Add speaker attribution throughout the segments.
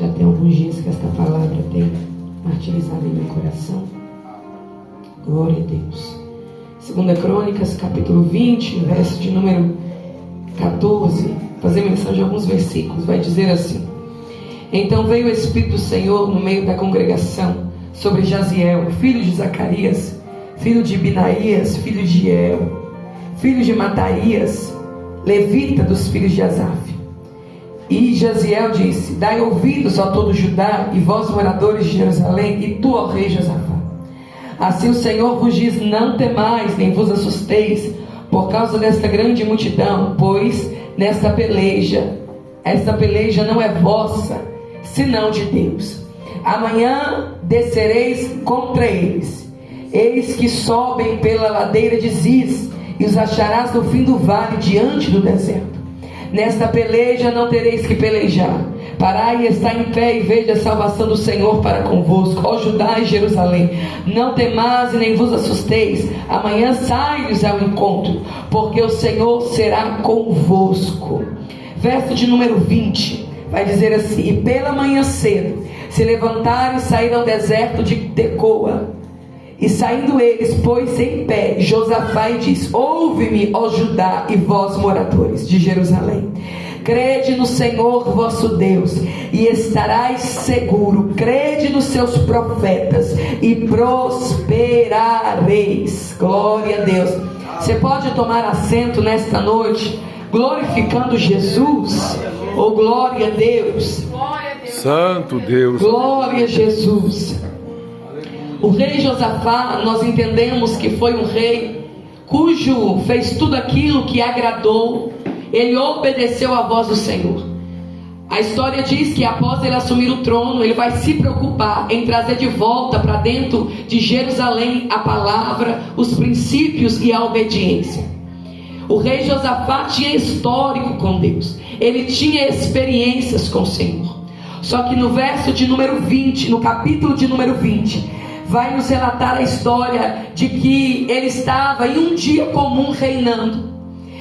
Speaker 1: Já tem alguns dias que esta palavra tem martirizado em meu coração. Glória a Deus. 2 Crônicas, capítulo 20, verso de número 14. Fazer menção de alguns versículos. Vai dizer assim: Então veio o Espírito do Senhor no meio da congregação sobre Jaziel, filho de Zacarias, filho de Binaías, filho de El, filho de Matarias, levita dos filhos de Asaf. E Jaziel disse: Dai ouvidos a todo Judá, e vós moradores de Jerusalém, e tu, ó rei Josafá. Assim o Senhor vos diz: Não temais, nem vos assusteis, por causa desta grande multidão, pois esta peleja não é vossa, senão de Deus. Amanhã descereis contra eles. Eis que sobem pela ladeira de Ziz, e os acharás no fim do vale, diante do deserto. Nesta peleja não tereis que pelejar. Parai e está em pé e veja a salvação do Senhor para convosco, ó Judá e Jerusalém. Não temais e nem vos assusteis. Amanhã sai-lhes ao encontro, porque o Senhor será convosco. Verso de número 20 vai dizer assim: E pela manhã cedo se levantaram e saíram ao deserto de Tecoa. E saindo eles, pôs-se em pé Josafá e diz: Ouve-me, ó Judá, e vós moradores de Jerusalém. Crede no Senhor vosso Deus, e estarás seguro. Crede nos seus profetas, e prosperareis. Glória a Deus. Você pode tomar assento nesta noite, glorificando Jesus. Oh, glória a Deus.
Speaker 2: Santo Deus.
Speaker 1: Glória a Jesus. O rei Josafá, nós entendemos que foi um rei cujo fez tudo aquilo que agradou. Ele obedeceu à voz do Senhor. A história diz que após ele assumir o trono, ele vai se preocupar em trazer de volta para dentro de Jerusalém a palavra, os princípios e a obediência. O rei Josafá tinha histórico com Deus, ele tinha experiências com o Senhor. Só que no verso de número 20, no capítulo de número 20, vai nos relatar a história de que ele estava em um dia comum reinando,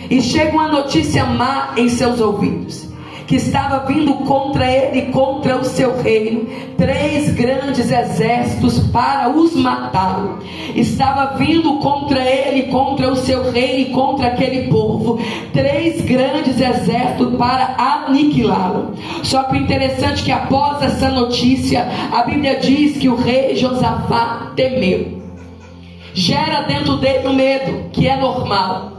Speaker 1: e chega uma notícia má em seus ouvidos, que estava vindo contra ele, contra o seu reino, 3 grandes exércitos para os matá-lo. Estava vindo contra ele, contra o seu reino e contra aquele povo, 3 grandes exércitos para aniquilá-lo. Só que o interessante é que após essa notícia, a Bíblia diz que o rei Josafá temeu. Gera dentro dele o medo, que é normal.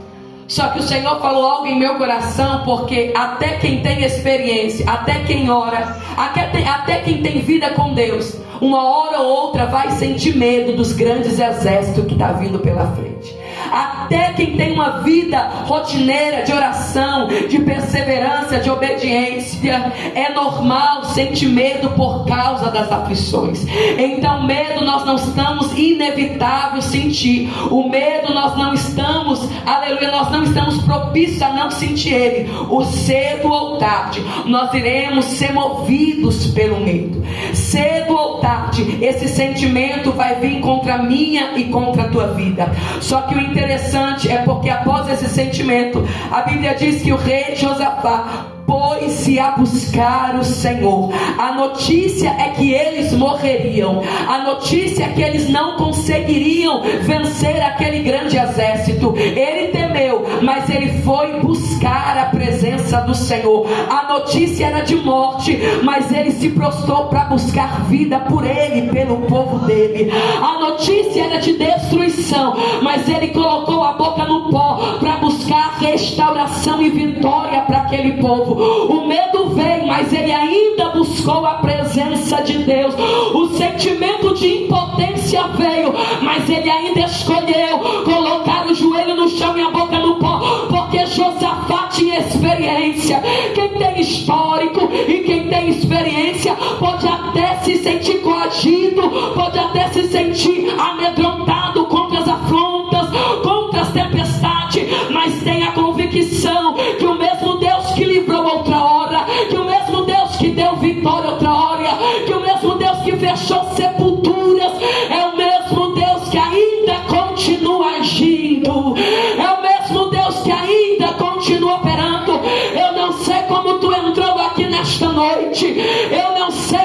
Speaker 1: Só que o Senhor falou algo em meu coração, porque até quem tem experiência, até quem ora, até quem tem vida com Deus, uma hora ou outra vai sentir medo dos grandes exércitos que está vindo pela frente. Até quem tem uma vida rotineira de oração, de perseverança, de obediência, é normal sentir medo por causa das aflições. Então medo nós não estamos inevitável sentir. O medo nós não estamos, aleluia, nós não estamos propícios a não sentir ele. O cedo ou tarde nós iremos ser movidos pelo medo. Cedo ou tarde esse sentimento vai vir contra a minha e contra a tua vida. Só que o interessante é porque após esse sentimento, a Bíblia diz que o rei Josafá pôs-se a buscar o Senhor. A notícia é que eles morreriam. A notícia é que eles não conseguiriam vencer aquele grande exército. Ele temeu, mas ele foi buscar a presença do Senhor. A notícia era de morte, mas ele se prostrou para buscar vida por ele, pelo povo dele. A notícia era de destruição, mas ele colocou a boca no pó para buscar restauração e vitória para aquele povo. O medo veio, mas ele ainda buscou a presença de Deus. O sentimento de impotência veio, mas ele ainda escolheu colocar o joelho no chão e a boca no pó, porque Josafá tinha experiência. Quem tem histórico e quem tem experiência pode até se sentir coagido, pode até se sentir amedrontado contra as afrontas, contra as tempestades, mas tem a convicção que o mesmo Deus que livrou outra hora, que o mesmo Deus que deu vitória outra hora, que o mesmo Deus que fechou sepulturas, é o mesmo Deus que ainda continua agindo, é o mesmo Deus que ainda continua operando. Eu não sei como tu entrou aqui nesta noite, eu não sei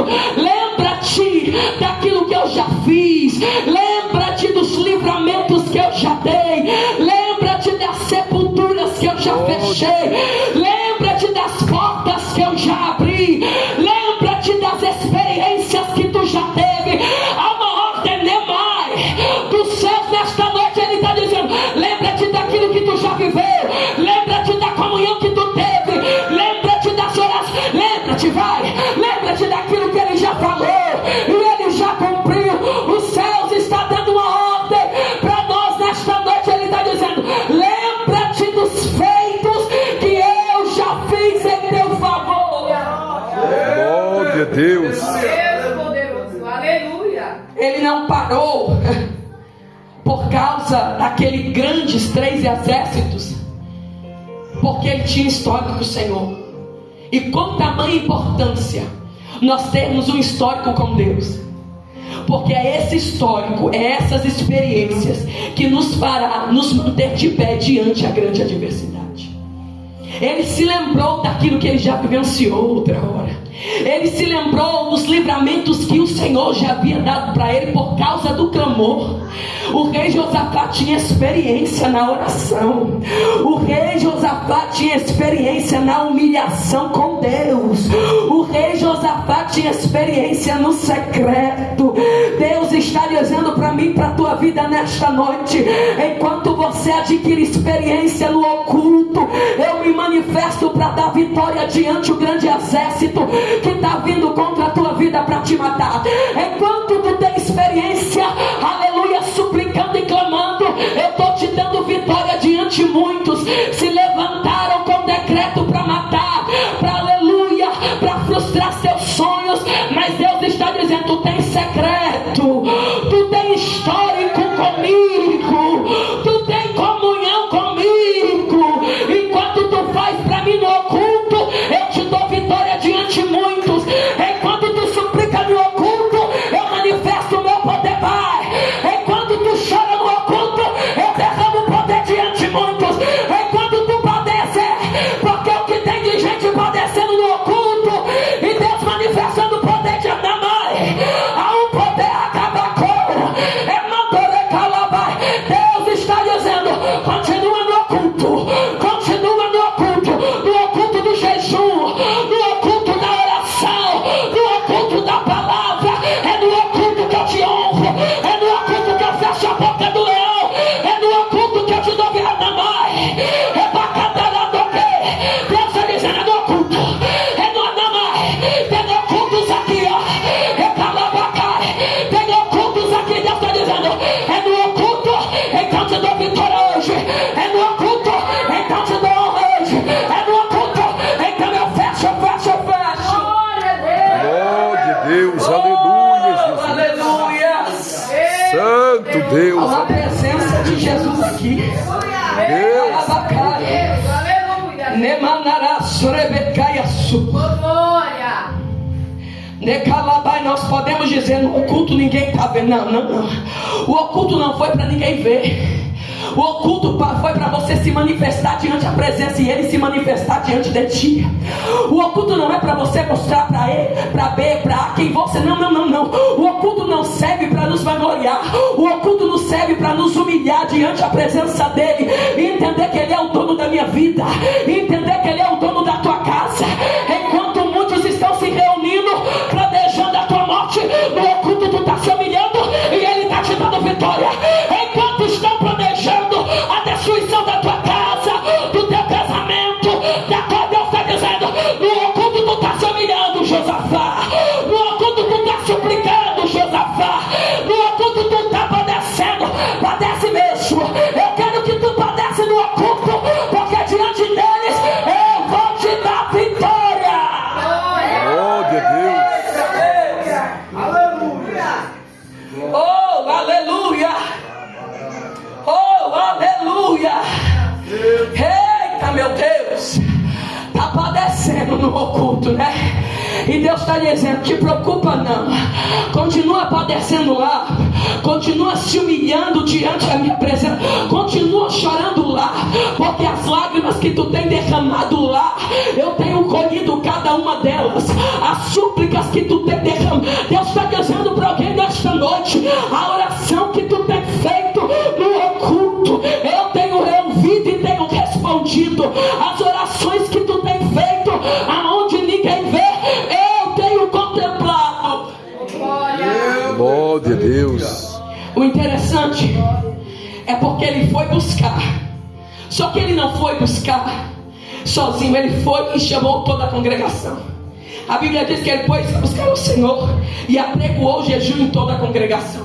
Speaker 1: dizendo: lembra-te daquilo que eu já fiz, lembra-te dos livramentos que eu já dei, lembra-te das sepulturas que eu já fechei, lembra-te das portas que eu já abri, lembra-te das experiências que tu já teve. Há uma ordem Nemai dos céus nesta noite. Ele está dizendo: lembra-te daquilo que tu já viveu, lembra-te da comunhão que tu teve, lembra-te das orações, lembra-te, vai, lembra-te daquilo que ele já falou e ele já cumpriu. Os céus está dando uma ordem para nós nesta noite. Ele está dizendo: lembra-te dos feitos que eu já fiz em teu favor.
Speaker 2: Glória a Deus.
Speaker 3: Deus poderoso, aleluia.
Speaker 1: Ele não parou por causa daqueles grandes 3 exércitos, porque ele tinha histórico com o Senhor. E com tamanha importância nós termos um histórico com Deus, porque é esse histórico, é essas experiências que nos fará nos manter de pé diante a grande adversidade. Ele se lembrou daquilo que ele já vivenciou outra hora. Ele se lembrou dos livramentos que o Senhor já havia dado para ele por causa do clamor. O rei Josafá tinha experiência na oração. O rei Josafá tinha experiência na humilhação com Deus. O rei Josafá tinha experiência no secreto. Deus está dizendo para mim, para a tua vida nesta noite: enquanto você adquire experiência no oculto, eu me manifesto para dar vitória diante o grande exército que está vindo contra a tua vida para te matar. Enquanto tu tem experiência, aleluia, suplicando e clamando, eu estou te dando vitória diante muitos se levantaram com decreto para matar, para, aleluia, para frustrar seus sonhos. Mas Deus está dizendo: tu tem secreto, tu tem histórico comigo, tu tem comunhão comigo. Enquanto tu faz para mim no oculto, eu te dou vitória diante muitos. Enquanto tu suplica no oculto, eu manifesto o meu poder, Pai. Enquanto tu chora no oculto, eu derramo poder diante muitos. Enquanto tu padece, porque o que tem de gente padecendo no oculto e Deus manifestando o poder de Anamai, há um poder acabacor, é mandore calabai. Deus está dizendo: continua no oculto, continua no oculto do jejum, no oculto da oração, no oculto da palavra. É no oculto que eu te honro, é no oculto que eu fecho a boca do leão, é no oculto que eu te dou Anamai, é bacataradoque. Deus está dizendo: é no oculto, é no Anamai. Tem ocultos aqui, ó, é calabacai, tem ocultos aqui. Deus está dizendo: é no oculto, então te dou vitória hoje, é no oculto, então te dou honra hoje, é no oculto, então eu fecho.
Speaker 2: Glória a Deus. Aleluia, Jesus.
Speaker 1: Aleluia.
Speaker 2: Santo Deus.
Speaker 1: Há uma presença de Jesus aqui.
Speaker 2: Deus.
Speaker 3: Aleluia.
Speaker 1: Nemanará surebecaia su.
Speaker 3: Glória.
Speaker 1: Necalabai, nós podemos dizer: no oculto ninguém está vendo. Não. O oculto não foi para ninguém ver. O oculto foi para você se manifestar diante da presença e ele se manifestar diante de ti. O oculto não é para você mostrar para ele, para B, para A quem você. Não. O oculto não serve para nos vangloriar. O oculto não serve para nos humilhar diante da presença dele. Entender que ele é o dono da minha vida, entender que ele é o dono da tua casa. Enquanto muitos estão se reunindo, planejando a tua morte, no oculto tu está se humilhando e ele está te dando vitória. Enquanto estão planejando a destruição da tua casa, do teu casamento, da tua, Deus está dizendo: no oculto tu está se humilhando, Josafá. No oculto tu está suplicando, Josafá. No oculto tu está padecendo, padece mesmo. Eu quero que tu padece no oculto, porque diante deles eu vou te dar vitória.
Speaker 2: Glória a Deus.
Speaker 1: Oh, aleluia. Oh, aleluia. Eita, meu Deus. Está padecendo no oculto, né? E Deus está dizendo: te preocupa não, continua padecendo lá, continua se humilhando diante da minha presença, continua chorando lá, porque as lágrimas que tu tem derramado lá, eu tenho colhido cada uma delas. As súplicas que tu tem derramado O interessante é porque ele foi buscar. Só que ele não foi buscar sozinho, ele foi e chamou toda a congregação. A Bíblia diz que ele foi buscar o Senhor e apregoou o jejum em toda a congregação.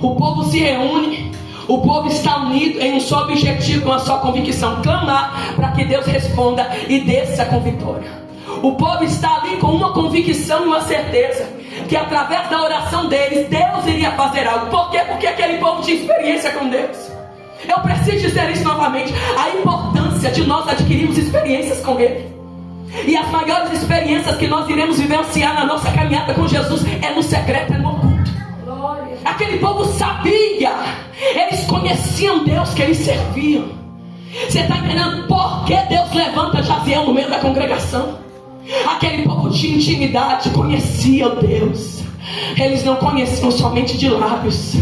Speaker 1: O povo se reúne, o povo está unido em um só objetivo, uma só convicção: clamar para que Deus responda e desça com vitória. O povo está ali com uma convicção e uma certeza que através da oração deles, Deus iria fazer algo. Por quê? Porque aquele povo tinha experiência com Deus. Eu preciso dizer isso novamente: a importância de nós adquirirmos experiências com Ele. E as maiores experiências que nós iremos vivenciar na nossa caminhada com Jesus é no secreto, é no oculto. Aquele povo sabia, eles conheciam Deus que eles serviam. Você está entendendo por que Deus levanta Jaziel no meio da congregação? Aquele povo tinha intimidade, conhecia Deus. Eles não conheciam somente de lábios,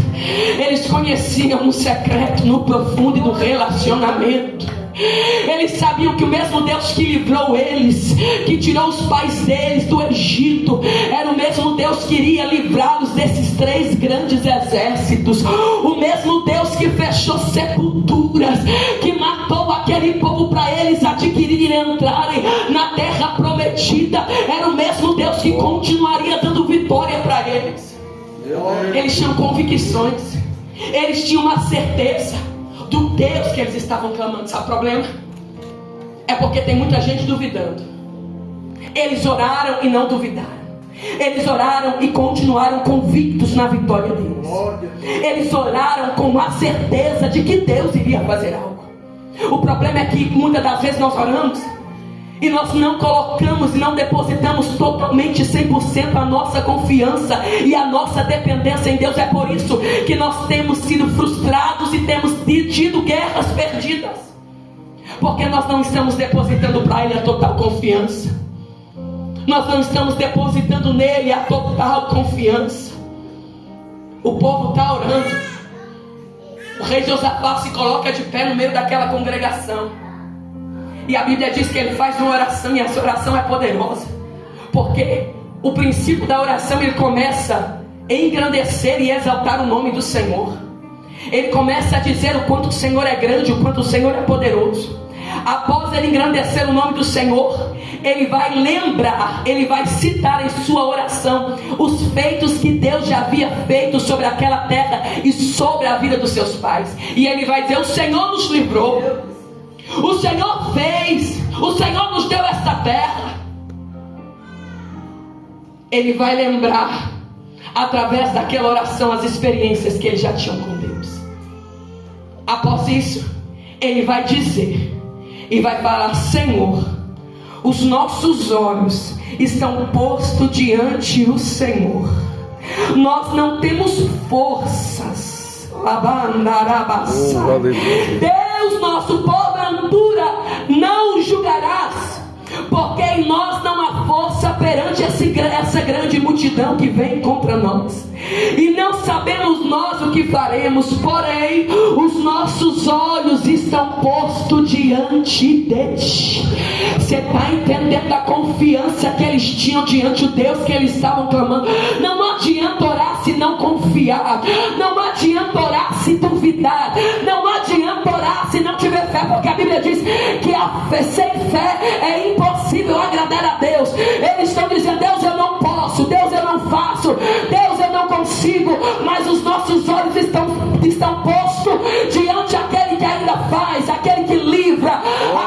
Speaker 1: eles conheciam no secreto, no profundo e no relacionamento. Eles sabiam que o mesmo Deus que livrou eles, que tirou os pais deles do Egito, era o mesmo Deus que iria livrá-los desses 3 grandes exércitos. O mesmo Deus que fechou sepulturas, que matou aquele povo para eles adquirirem e entrarem na terra prometida, era o mesmo Deus que continuaria dando vitória para eles. Eles tinham convicções, eles tinham uma certeza do Deus que eles estavam clamando. Sabe o problema? É porque tem muita gente duvidando. Eles oraram e não duvidaram. Eles oraram e continuaram convictos na vitória deles. Eles oraram com a certeza de que Deus iria fazer algo. O problema é que muitas das vezes nós oramos e nós não colocamos e não depositamos totalmente 100% a nossa confiança e a nossa dependência em Deus. É por isso que nós temos sido frustrados e temos tido guerras perdidas, porque nós não estamos depositando para Ele a total confiança. Nós não estamos depositando nele a total confiança. O povo está orando. O rei Josafá se coloca de pé no meio daquela congregação. E a Bíblia diz que ele faz uma oração, e essa oração é poderosa, porque o princípio da oração, ele começa a engrandecer e exaltar o nome do Senhor. Ele começa a dizer o quanto o Senhor é grande, o quanto o Senhor é poderoso. Após ele engrandecer o nome do Senhor, ele vai lembrar, ele vai citar em sua oração os feitos que Deus já havia feito sobre aquela terra e sobre a vida dos seus pais. E ele vai dizer: o Senhor nos livrou, o Senhor fez, o Senhor nos deu esta terra. Ele vai lembrar, através daquela oração, as experiências que ele já tinha com Deus. Após isso, ele vai dizer e vai falar: Senhor, os nossos olhos estão postos diante do Senhor. Nós não temos forças. Deus nosso, porventura não julgarás, porque em nós não há força perante essa grande multidão que vem contra nós, e não sabemos nós o que faremos, porém os nossos olhos estão postos diante de ti. Você está entendendo a confiança que eles tinham diante do Deus que eles estavam clamando? Não adianta orar se não confiar, não adianta orar se duvidar, não adianta orar se não tiver fé, porque a Bíblia diz que sem fé é impossível agradar a Deus. Eles estão dizendo: Deus, eu não posso, Deus, eu não faço, Deus, eu não consigo, mas os nossos olhos estão postos diante daquele que ainda faz, aquele que livra,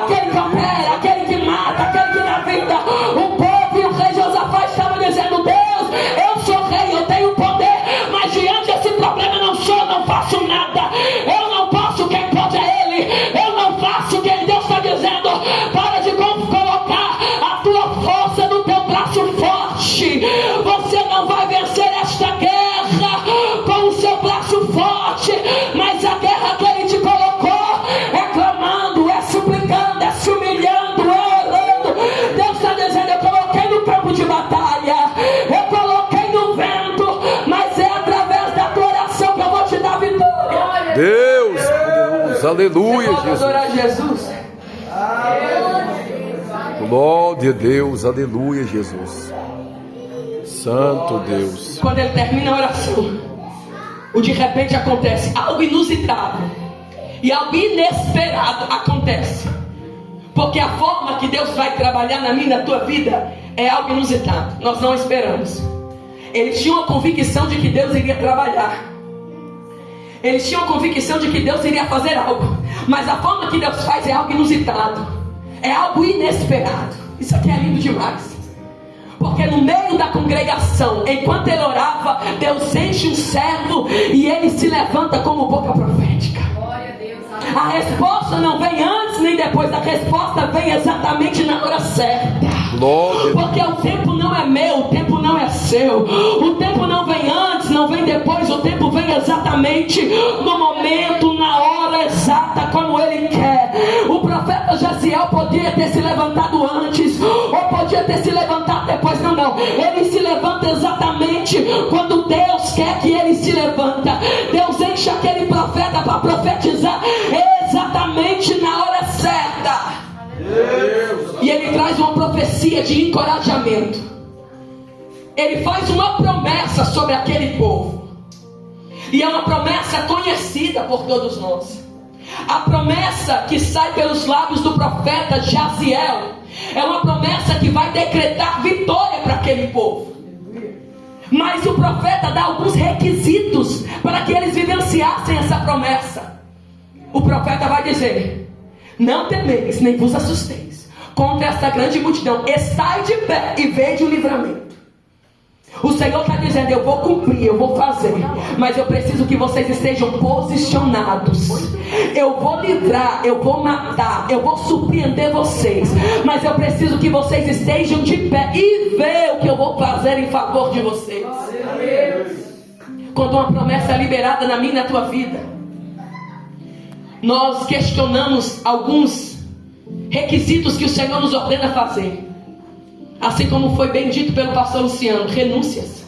Speaker 1: aquele que opera, aquele que mata, aquele que dá vida. O povo e o rei Josafá estavam dizendo: Deus, eu sou rei, eu tenho poder, mas diante desse problema eu não faço nada, eu não posso, quem pode é Ele, eu não faço, quem Deus está dizendo: para de colocar a tua força no teu braço forte, você não vai vencer esta guerra com o seu braço forte, mas a guerra que Ele te colocou é clamando, é suplicando, é se humilhando, é orando. Deus está dizendo: eu coloquei no campo de batalha, eu coloquei no vento, mas é através da tua oração que eu vou te dar vitória.
Speaker 2: Deus, Deus, aleluia,
Speaker 1: Você pode adorar Jesus?
Speaker 2: Glória a Deus, aleluia, Jesus. Santo Deus.
Speaker 1: Quando ele termina a oração, o de repente acontece, algo inusitado e algo inesperado acontece, porque a forma que Deus vai trabalhar na minha e na tua vida é algo inusitado, nós não esperamos. Eles tinham a convicção de que Deus iria trabalhar, eles tinham a convicção de que Deus iria fazer algo, mas a forma que Deus faz é algo inusitado, é algo inesperado. Isso aqui é lindo demais, porque no meio da congregação, enquanto ele orava, Deus enche um servo e ele se levanta como boca profética. A resposta não vem antes nem depois, a resposta vem exatamente na hora certa. Porque o tempo não é meu, o tempo não é seu. O tempo não vem antes, não vem depois, o tempo vem exatamente no momento, na hora exata, como ele quer. O profeta Jaziel podia ter se levantado antes, ou podia ter se levantado depois. Não, ele se levanta exatamente quando Deus quer que ele se levanta. Deus enche aquele profeta para profetizar exatamente na hora certa. E ele traz uma profecia de encorajamento. Ele faz uma promessa sobre aquele povo, e é uma promessa conhecida por todos nós. A promessa que sai pelos lábios do profeta Jaziel é uma promessa que vai decretar vitória para aquele povo. Mas o profeta dá alguns requisitos para que eles vivenciassem essa promessa. O profeta vai dizer: não temeis, nem vos assusteis contra essa grande multidão, estai de pé e vede o livramento. O Senhor está dizendo: eu vou cumprir, eu vou fazer, mas eu preciso que vocês estejam posicionados. Eu vou livrar, eu vou matar, eu vou surpreender vocês, mas eu preciso que vocês estejam de pé e ver o que eu vou fazer em favor de vocês. Quando uma promessa é liberada na minha e na tua vida, nós questionamos alguns requisitos que o Senhor nos ordena fazer. Assim como foi bem dito pelo pastor Luciano: renúncias,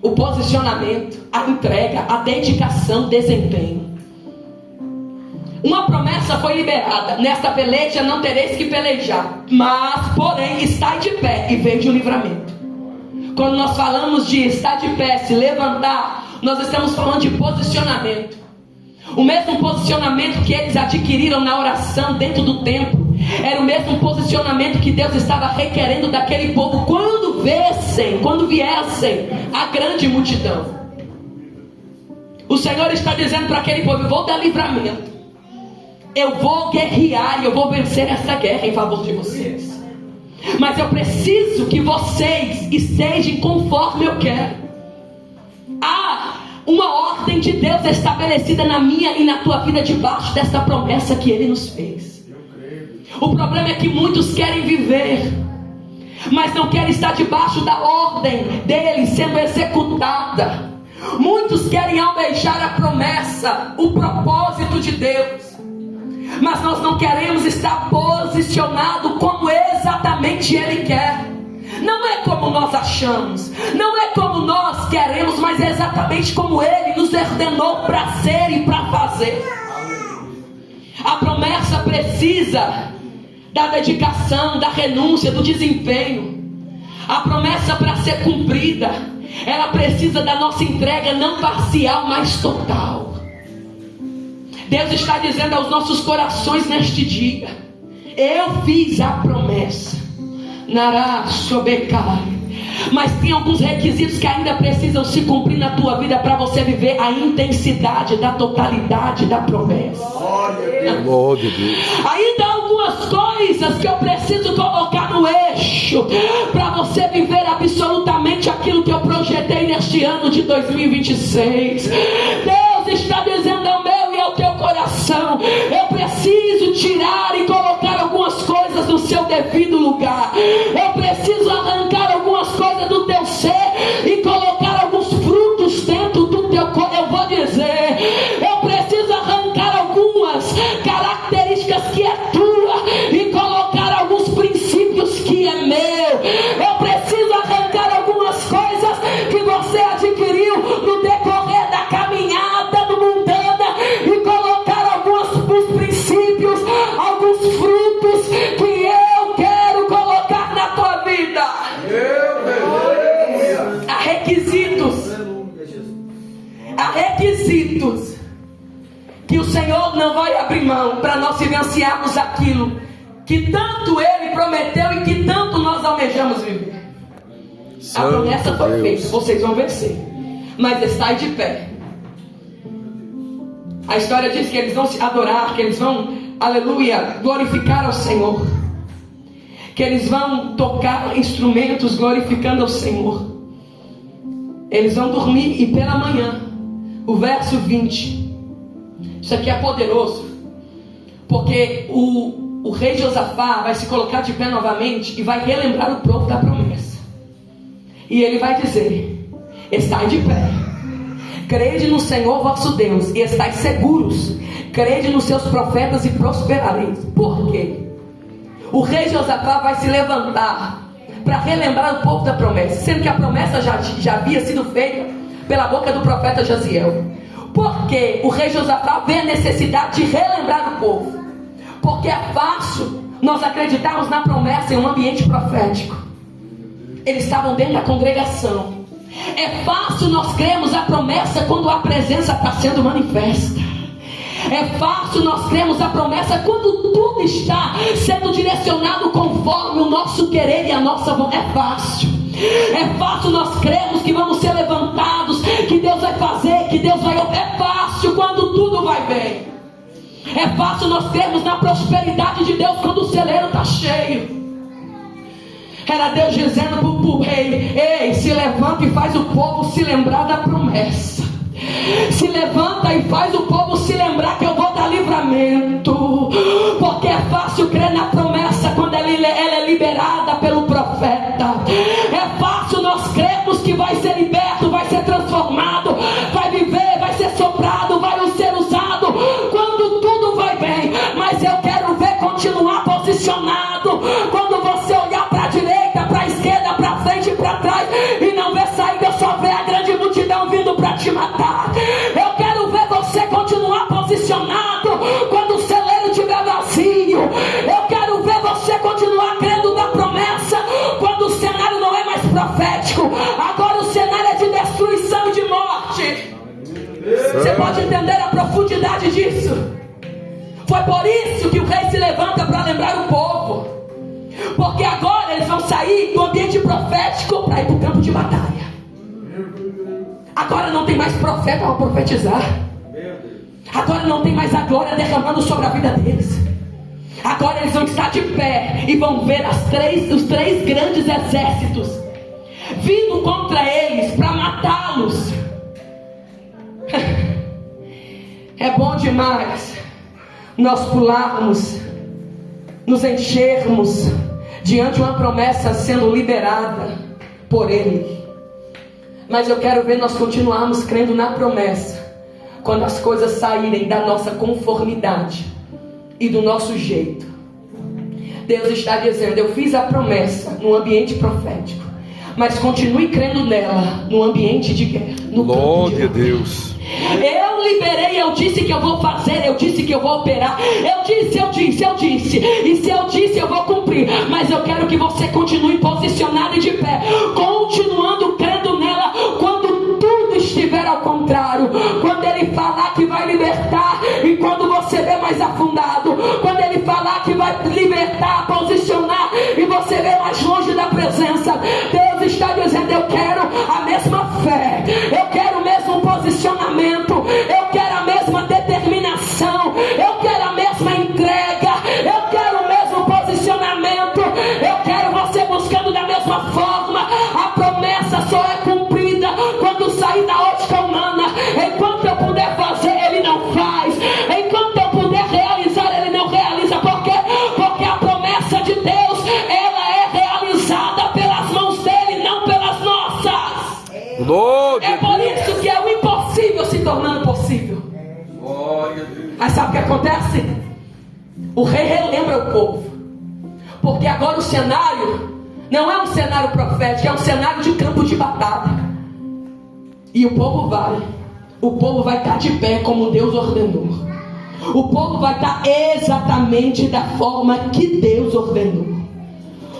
Speaker 1: o posicionamento, a entrega, a dedicação, desempenho. Uma promessa foi liberada: nesta peleja não tereis que pelejar, mas porém estai de pé e vede o livramento. Quando nós falamos de estar de pé, se levantar, nós estamos falando de posicionamento. O mesmo posicionamento que eles adquiriram na oração dentro do templo era o mesmo posicionamento que Deus estava requerendo daquele povo quando viessem a grande multidão. O Senhor está dizendo para aquele povo: eu vou dar livramento, eu vou guerrear e eu vou vencer essa guerra em favor de vocês, mas eu preciso que vocês estejam conforme eu quero. Há uma ordem de Deus estabelecida na minha e na tua vida debaixo dessa promessa que Ele nos fez. O problema é que muitos querem viver, mas não querem estar debaixo da ordem dele sendo executada. Muitos querem almejar a promessa, o propósito de Deus, mas nós não queremos estar posicionado como exatamente Ele quer. Não é como nós achamos, não é como nós queremos, mas é exatamente como Ele nos ordenou para ser e para fazer. A promessa precisa da dedicação, da renúncia, do desempenho. A promessa, para ser cumprida, ela precisa da nossa entrega não parcial, mas total. Deus está dizendo aos nossos corações neste dia: eu fiz a promessa, Nará Sobecai, mas tem alguns requisitos que ainda precisam se cumprir na tua vida para você viver a intensidade da totalidade da promessa.
Speaker 2: Glória a Deus.
Speaker 1: Ainda há algumas coisas que eu preciso colocar no eixo para você viver absolutamente aquilo que eu projetei neste ano de 2026. Deus está dizendo ao meu e ao teu coração: eu preciso tirar e colocar algumas coisas no seu devido lugar. Eu preciso arrancar algumas coisas do teu ser e colocar alguns frutos dentro do teu corpo. Eu vou dizer, eu preciso arrancar algumas características que é tua e colocar alguns princípios que é meu. Eu preciso arrancar algumas coisas que você adquiriu no decorrer da caminhada no mundana e colocar alguns princípios, alguns vivenciarmos aquilo que tanto Ele prometeu e que tanto nós almejamos viver. A promessa foi feita, vocês vão vencer, mas estai de pé. A história diz que eles vão se adorar, que eles vão, aleluia, glorificar ao Senhor, que eles vão tocar instrumentos glorificando ao Senhor. Eles vão dormir e pela manhã, o verso 20, isso aqui é poderoso, porque o rei Josafá vai se colocar de pé novamente e vai relembrar o povo da promessa. E ele vai dizer: estai de pé, crede no Senhor vosso Deus e estais seguros, crede nos seus profetas e prosperareis. Por quê? O rei Josafá vai se levantar para relembrar o povo da promessa, sendo que a promessa já havia sido feita pela boca do profeta Jaziel. Por que o rei Josafá vê a necessidade de relembrar o povo? Porque é fácil nós acreditarmos na promessa em um ambiente profético. Eles estavam dentro da congregação. É fácil nós crermos a promessa quando a presença está sendo manifesta. É fácil nós crermos a promessa quando tudo está sendo direcionado conforme o nosso querer e a nossa vontade. É fácil. É fácil nós crermos que vamos ser levantados, que Deus vai fazer, que Deus vai... É fácil quando tudo vai bem. É fácil nós crermos na prosperidade de Deus quando o celeiro está cheio. Era Deus dizendo para o rei: ei, se levanta e faz o povo se lembrar da promessa. Se levanta e faz o povo se lembrar que eu vou dar livramento. Porque é fácil crer na promessa quando ela é liberada pelo profeta. É fácil nós crermos que vai ser liberto, vai ser transformado, vai viver, vai ser soprado, vai ser usado quando tudo vai bem. Mas eu quero ver continuar posicionado. Quando você olhar para a direita, para a esquerda, para frente e para trás e não ver saída, só ver a grande multidão vindo para te matar. Eu quero ver você continuar posicionado quando o celeiro estiver vazio. Eu quero ver você continuar crendo na promessa quando o cenário não é mais profético. Agora o cenário é de destruição e de morte. Você pode entender a profundidade disso? Foi por isso que o rei se levanta para lembrar o povo, porque agora eles vão sair do ambiente profético para ir para o campo de batalha. Agora não tem mais profeta para profetizar. Agora não tem mais a glória derramando sobre a vida deles. Agora eles vão estar de pé e vão ver os três grandes exércitos vindo contra eles para matá-los. É bom demais nós pularmos, nos enchermos diante de uma promessa sendo liberada por Ele. Mas eu quero ver nós continuarmos crendo na promessa quando as coisas saírem da nossa conformidade e do nosso jeito. Deus está dizendo: eu fiz a promessa no ambiente profético, mas continue crendo nela no ambiente de guerra, no
Speaker 2: glória a Deus.
Speaker 1: Eu liberei, eu disse que eu vou fazer, eu disse que eu vou operar, eu disse, e se eu disse eu vou cumprir. Mas eu quero que você continue posicionado e de pé, continuando crendo nela quando tudo estiver ao contrário. Quando Ele falar que vai libertar e quando você vê mais afundado, quando Ele falar que vai libertar, posicionar e você vê mais longe da presença, Deus está dizendo: eu quero a mesma fé, eu quero o mesmo posicionamento, eu quero a mesma determinação, eu quero a mesma entrega, eu quero o mesmo posicionamento, eu quero você buscando da mesma forma. A promessa só é cumprida quando sair da ótica humana. Enquanto eu puder fazer, Ele não faz. Enquanto eu puder realizar, Ele não realiza. Por quê? Porque a promessa de Deus, ela é realizada pelas mãos dEle, não pelas nossas. É por isso que é o impossível se tornando possível. Mas sabe o que acontece? O rei relembra o povo, porque agora o cenário não é um cenário profético, é um cenário de campo de batalha. E o povo vai estar de pé como Deus ordenou. O povo vai estar exatamente da forma que Deus ordenou.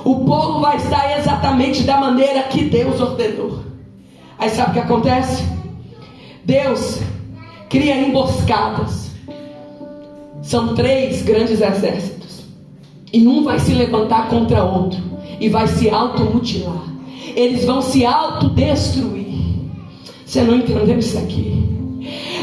Speaker 1: O povo vai estar exatamente da maneira que Deus ordenou. Aí sabe o que acontece? Deus cria emboscadas. São 3 grandes exércitos. E um vai se levantar contra outro e vai se automutilar. Eles vão se autodestruir. Você não entendeu isso aqui?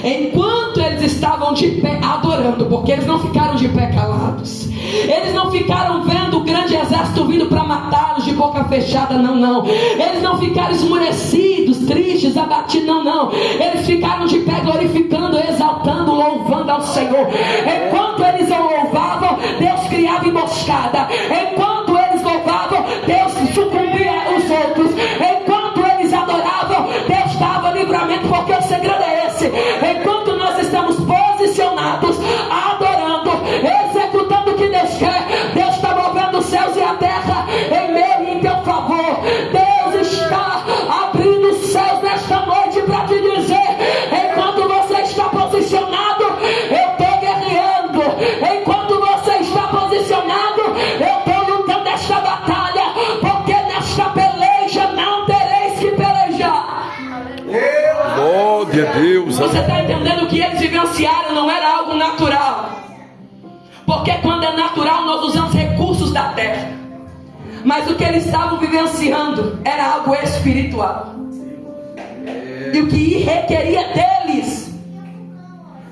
Speaker 1: Enquanto eles estavam de pé adorando, porque eles não ficaram de pé calados, eles não ficaram vendo o grande exército vindo para matá-los de boca fechada, não. Eles não ficaram esmurecidos, tristes, abatidos, não. Eles ficaram de pé glorificando, exaltando, louvando ao Senhor. Enquanto eles o louvavam, Deus criava emboscada. Enquanto eles louvavam, Deus sucumbia os outros. Enquanto eles adoravam, Deus dava livramento, porque o segredo é esse. Enquanto nós estamos posicionados, adorando, executando o que Deus quer, Deus está movendo os céus e a terra em meu e em teu favor. Deus está abrindo os céus nesta noite para te dizer: enquanto você está posicionado, eu estou guerreando. Enquanto você está posicionado, eu estou lutando esta batalha, porque nesta peleja não tereis que pelejar.
Speaker 2: Glória a Deus.
Speaker 1: Você está entendendo que eles vivenciaram não era algo natural? Porque quando é natural nós usamos recursos da terra, mas o que eles estavam vivenciando era algo espiritual. E o que requeria deles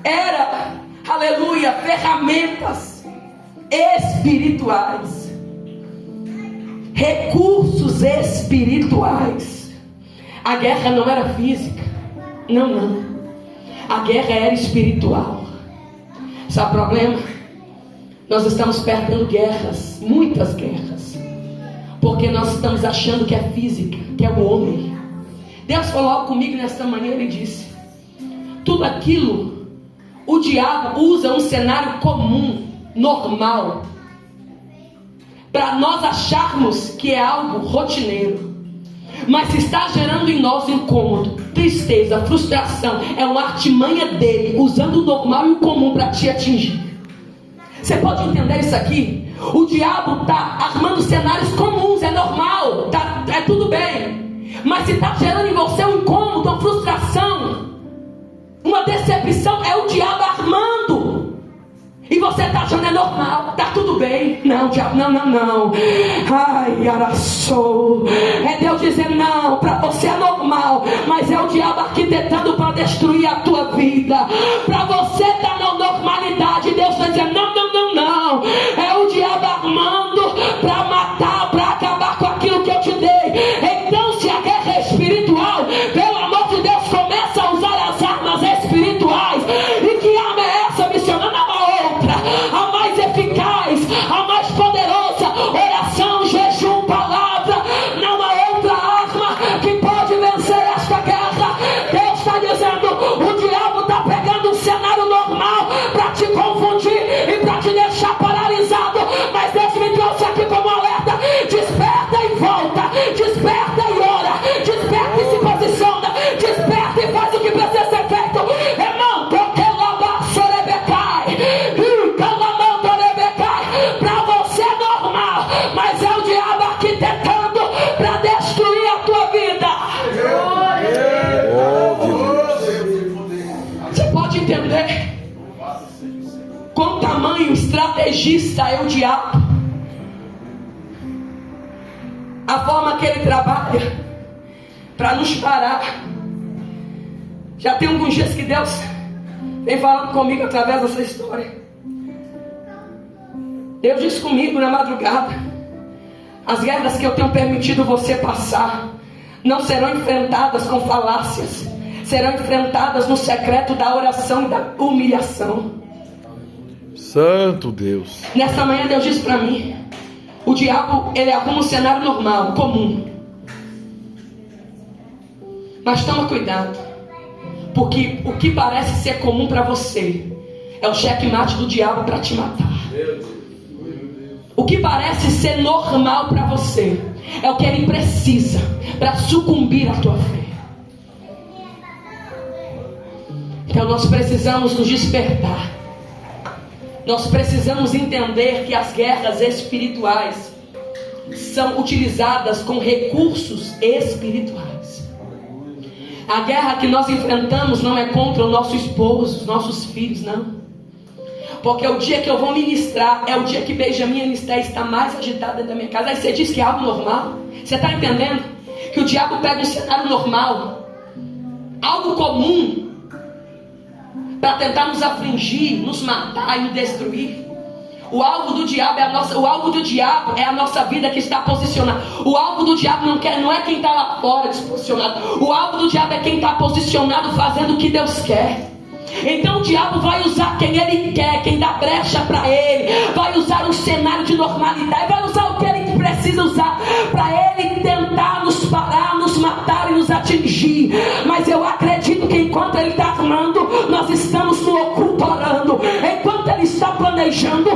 Speaker 1: era, aleluia, ferramentas espirituais, recursos espirituais. A guerra não era física, não. A guerra era espiritual. Sabe o problema? Nós estamos perdendo guerras, muitas guerras, porque nós estamos achando que é física, que é o homem. Deus falou algo comigo nesta manhã. Ele disse: tudo aquilo, o diabo usa um cenário comum, normal, para nós acharmos que é algo rotineiro. Mas se está gerando em nós incômodo, tristeza, frustração, é uma artimanha dele, usando o normal e o comum para te atingir. Você pode entender isso aqui? O diabo está armando cenários comuns, é normal, é tudo bem. Mas se está gerando em você um incômodo, uma frustração, uma decepção, é o diabo armando. E você está achando é normal, está tudo bem. Não, diabo, não. Ai, araçou. É Deus dizendo: não, para você é normal, mas é o diabo arquitetando para destruir a tua vida. Para você estar na normalidade, Deus está dizendo: não. É o diabo armando para matar, para acabar com aquilo que eu te dei. Então, se a guerra é espiritual, pelo amor de Deus, começa a usar as armas espirituais. E que arma é essa, missionário? A mais eficaz, a mais poderosa: oração, jejum, palavra. Não há outra arma que pode vencer esta guerra. Deus está dizendo: o diabo está pegando um cenário normal para te confundir e para te deixar paralisado. Mas Deus me trouxe aqui como alerta: desperta e volta, desperta e ora, desperta e se posiciona, desperta e faz o que precisa ser feito. Irmão, porque lá sorebecai. Para você é normal, mas é o diabo arquitetando para destruir a tua vida. Você pode entender qual tamanho estrategista é o diabo, a forma que ele trabalha para nos parar. Já tem alguns dias que Deus vem falando comigo através dessa história. Deus disse comigo na madrugada: as guerras que eu tenho permitido você passar não serão enfrentadas com falácias, serão enfrentadas no secreto da oração e da humilhação.
Speaker 2: Santo Deus.
Speaker 1: Nessa manhã Deus disse para mim: o diabo, ele arruma um cenário normal, comum, mas toma cuidado, porque o que parece ser comum para você é o checkmate do diabo para te matar. O que parece ser normal para você é o que ele precisa para sucumbir à tua fé. Então nós precisamos nos despertar. Nós precisamos entender que as guerras espirituais são utilizadas com recursos espirituais. A guerra que nós enfrentamos não é contra o nosso esposo, os nossos filhos, não. Porque o dia que eu vou ministrar é o dia que Benjamin Anisté está mais agitado dentro da minha casa. Aí você diz que é algo normal. Você está entendendo? Que o diabo pega um cenário normal, algo comum, para tentar nos afligir, nos matar e nos destruir. O alvo do diabo é a nossa vida que está posicionada. O alvo do diabo não é quem está lá fora desposicionado. O alvo do diabo é quem está posicionado fazendo o que Deus quer. Então o diabo vai usar quem ele quer, quem dá brecha para ele, vai usar um cenário de normalidade, vai usar o que ele precisa usar para ele tentar nos parar, nos matar e nos atingir. Mas eu acredito que enquanto ele está armando, nós estamos no oculto orando. Enquanto ele está planejando,